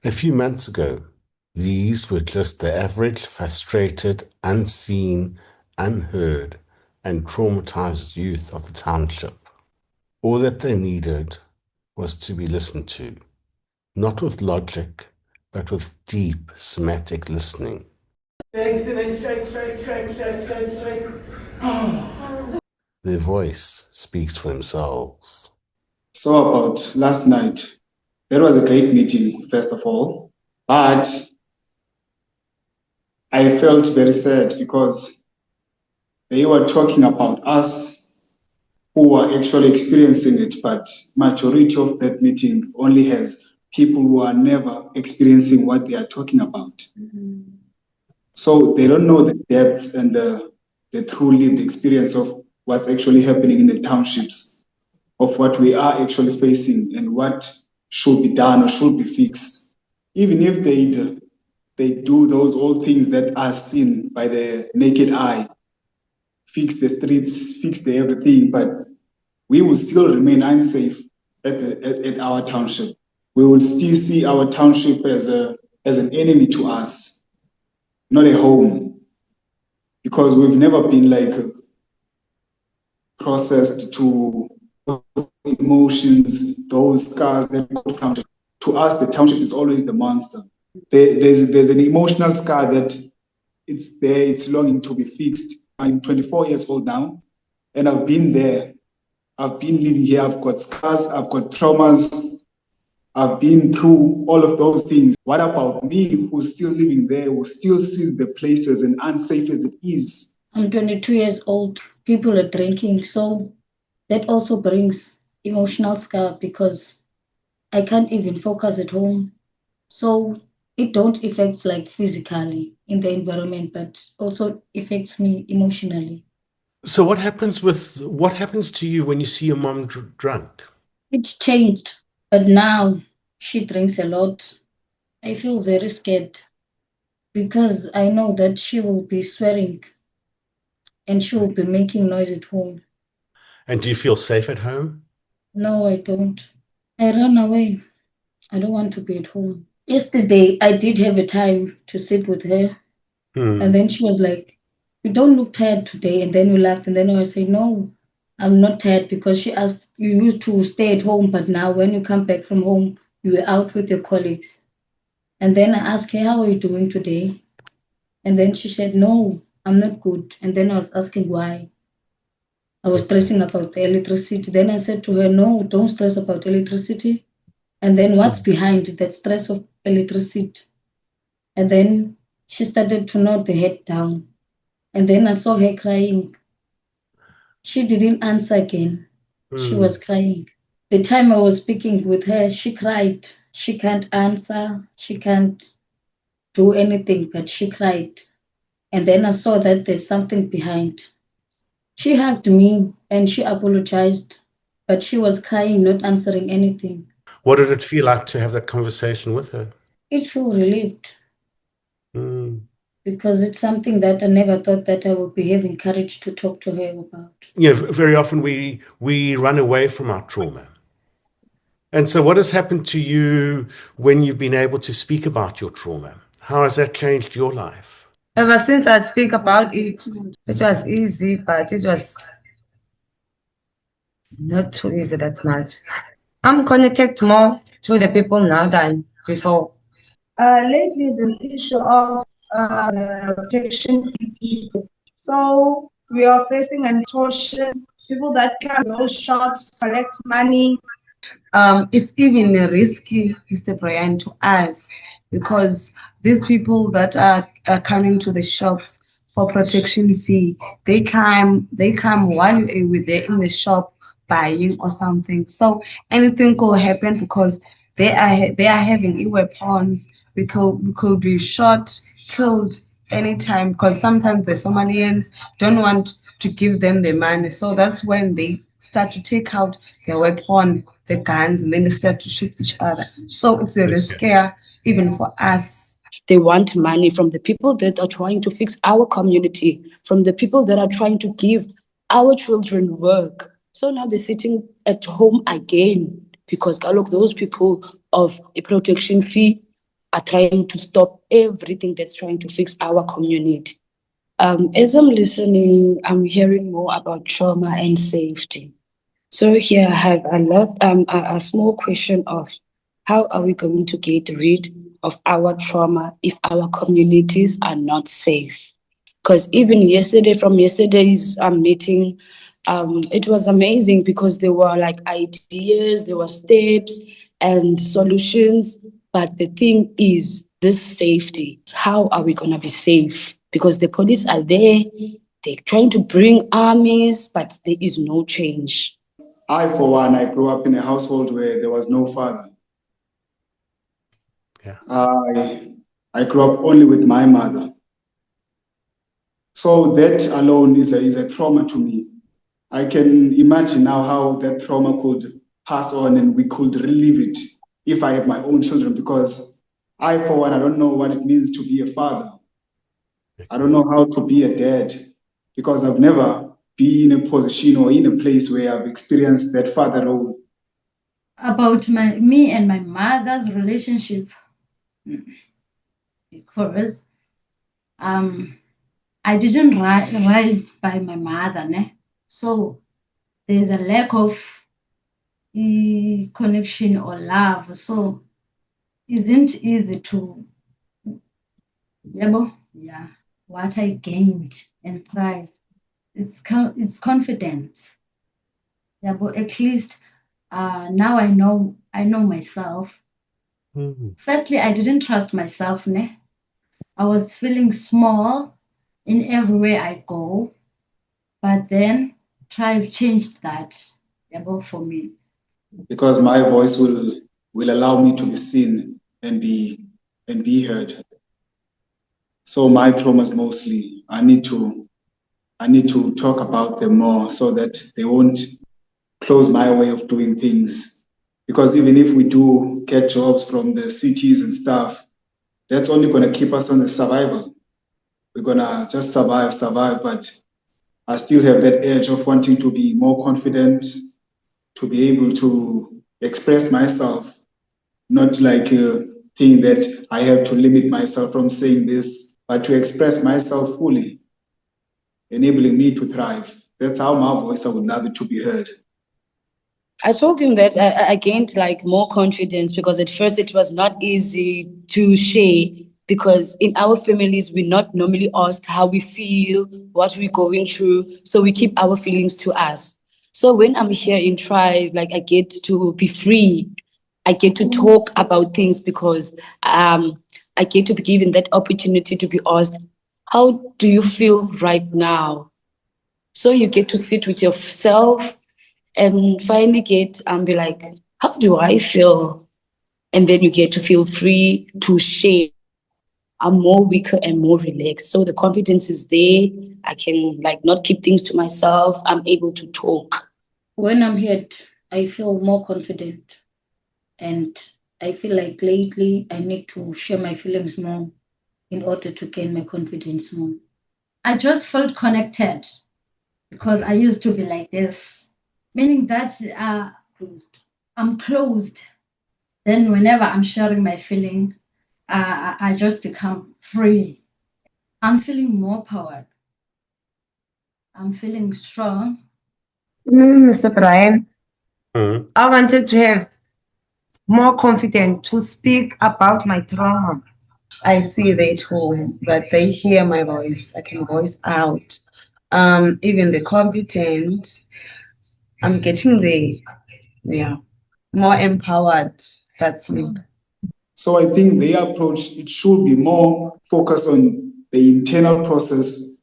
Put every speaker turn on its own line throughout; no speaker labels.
A few months ago, these were just the average frustrated, unseen, unheard, and traumatized youth of the township. All that they needed was to be listened to, not with logic, but with deep somatic listening.
Excellent, shake.
Their voice speaks for themselves.
So about last night, that was a great meeting, first of all, but I felt very sad because they were talking about us who were actually experiencing it, but majority of that meeting only has people who are never experiencing what they are talking about. So they don't know the depths and the true lived experience of what's actually happening in the townships, of what we are actually facing and what should be done or should be fixed. Even if they do those old things that are seen by the naked eye, fix the streets, fix the everything, but we will still remain unsafe at our township. We will still see our township as an enemy to us, not a home, because we've never been like processed to those emotions, those scars that we go to township. To us, the township is always the monster. There's an emotional scar that it's there, it's longing to be fixed. I'm 24 years old now, and I've been there. I've been living here. I've got scars, I've got traumas, I've been through all of those things. What about me, who's still living there, who still sees the place as unsafe as it is?
I'm 22 years old. People are drinking, so that also brings emotional scar because I can't even focus at home. So it don't affect like physically in the environment, but also affects me emotionally.
So what happens to you when you see your mom drunk?
It's changed, but now she drinks a lot. I feel very scared because I know that she will be swearing and she will be making noise at home.
And do you feel safe at home?
No, I don't. I run away. I don't want to be at home. Yesterday, I did have a time to sit with her, and then she was like, "You don't look tired today." And then we laughed, and then I say, "No, I'm not tired," because she asked, "You used to stay at home, but now when you come back from home, you were out with your colleagues." And then I asked her, "How are you doing today?" And then she said, "No, I'm not good." And then I was asking why. I was stressing about the electricity. Then I said to her, "No, don't stress about electricity." And then what's behind that stress of electricity? And then she started to nod the head down. And then I saw her crying. She didn't answer again. She was crying. The time I was speaking with her, she cried. She can't answer. She can't do anything, but she cried. And then I saw that there's something behind. She hugged me and she apologized, but she was crying, not answering anything.
What did it feel like to have that conversation with her?
It felt relieved
Mm.
because it's something that I never thought that I would be having courage to talk to her about.
Very often we run away from our trauma. And so what has happened to you when you've been able to speak about your trauma? How has that changed your life?
Ever since I speak about it, it was easy, but it was not too easy that much. I'm connected more to the people now than before. Lately, the issue of protection people. So we are facing an extortion, people that can those shops, collect money. It's even risky, Mr. Brian, to us because these people that are coming to the shops for protection fee, they come while they're in the shop buying or something. So anything could happen because they are having weapons. We could be shot, killed anytime because sometimes the Somalians don't want to give them the money. So that's when they start to take out their weapon, the guns, and then they start to shoot each other. So it's a riskier even for us.
They want money from the people that are trying to fix our community, from the people that are trying to give our children work. So now they're sitting at home again because look, those people of a protection fee, are trying to stop everything that's trying to fix our community. As I'm listening, I'm hearing more about trauma and safety. So here I have a small question of how are we going to get rid of our trauma if our communities are not safe? Because even yesterday, from yesterday's meeting, it was amazing because there were like ideas, there were steps and solutions. But the thing is, this safety, how are we going to be safe? Because the police are there, they're trying to bring armies, but there is no change.
I, for one, I grew up in a household where there was no father.
Yeah.
I grew up only with my mother. So that alone is a trauma to me. I can imagine now how that trauma could pass on and we could relieve it if I have my own children, because I, for one, I don't know what it means to be a father. I don't know how to be a dad because I've never been in a position or in a place where I've experienced that father role.
About me and my mother's relationship, because I didn't rise by my mother, ne? So there's a lack of connection or love. So isn't easy to, yeah, what I gained and pride. It's confidence. Yeah, but at least now I know myself. Firstly, I didn't trust myself, ne? I was feeling small in everywhere I go, but then Tribe changed that for me.
Because my voice will allow me to be seen and be heard. So my traumas mostly, I need to talk about them more so that they won't close my way of doing things. Because even if we do get jobs from the cities and stuff, that's only going to keep us on the survival. We're going to just survive, but I still have that edge of wanting to be more confident, to be able to express myself, not like a thing that I have to limit myself from saying this, but to express myself fully, enabling me to thrive. That's how my voice, I would love it to be heard.
I told him that I gained like more confidence because at first it was not easy to share because in our families we're not normally asked how we feel, what we're going through, so we keep our feelings to us. So when I'm here in Tribe, like I get to be free, I get to talk about things because I get to be given that opportunity to be asked, how do you feel right now? So you get to sit with yourself and finally get be like, how do I feel? And then you get to feel free to share. I'm more weaker and more relaxed. So the confidence is there. I can like not keep things to myself. I'm able to talk.
When I'm here, I feel more confident. And I feel like lately I need to share my feelings more in order to gain my confidence more. I just felt connected because I used to be like this, meaning that I'm closed. Then whenever I'm sharing my feeling, I just become free. I'm feeling more powered. I'm feeling strong.
Mr. Brian, I wanted to have more confidence to speak about my trauma. I see they too, that they hear my voice. I can voice out. Even the confidence, I'm getting there. Yeah, more empowered. That's me.
So I think the approach, it should be more focused on the internal process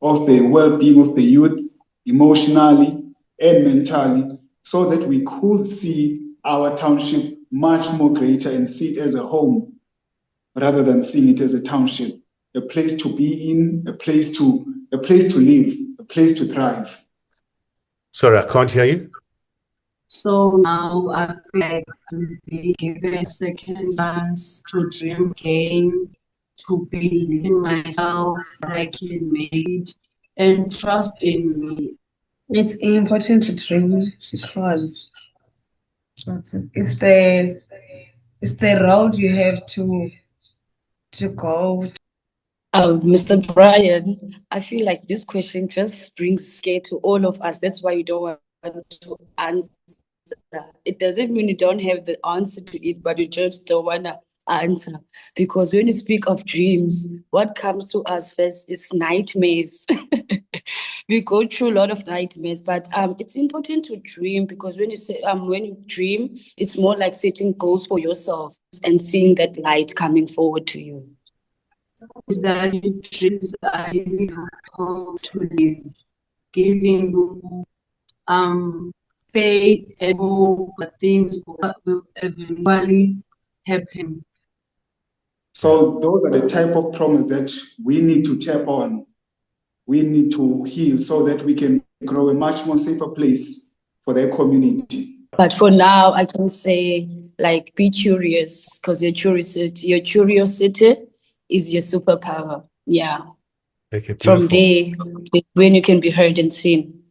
of the well-being of the youth, emotionally and mentally, so that we could see our township much more greater and see it as a home rather than seeing it as a township, a place to be in, a place to live, a place to thrive.
Sorry, I can't hear you.
So now I feel like to be given a second chance to dream again, to believe in myself, I can make it, and trust in me.
It's important to dream because it's the road you have to to go?
Mr. Brian, I feel like this question just brings scare to all of us. That's why you don't want to answer. It doesn't mean you don't have the answer to it, but you just don't want to answer. Because when you speak of dreams, what comes to us first is nightmares. We go through a lot of nightmares, but it's important to dream, because when you dream, it's more like setting goals for yourself and seeing that light coming forward to you.
Is that your dreams are really hard to live, giving you faith and hope that things will eventually happen.
So those are the type of promise that we need to tap on. We need to heal so that we can grow a much more safer place for their community.
But for now, I can say, like, be curious, because your curiosity is your superpower. Yeah.
Okay,
From
beautiful.
there, when you can be heard and seen.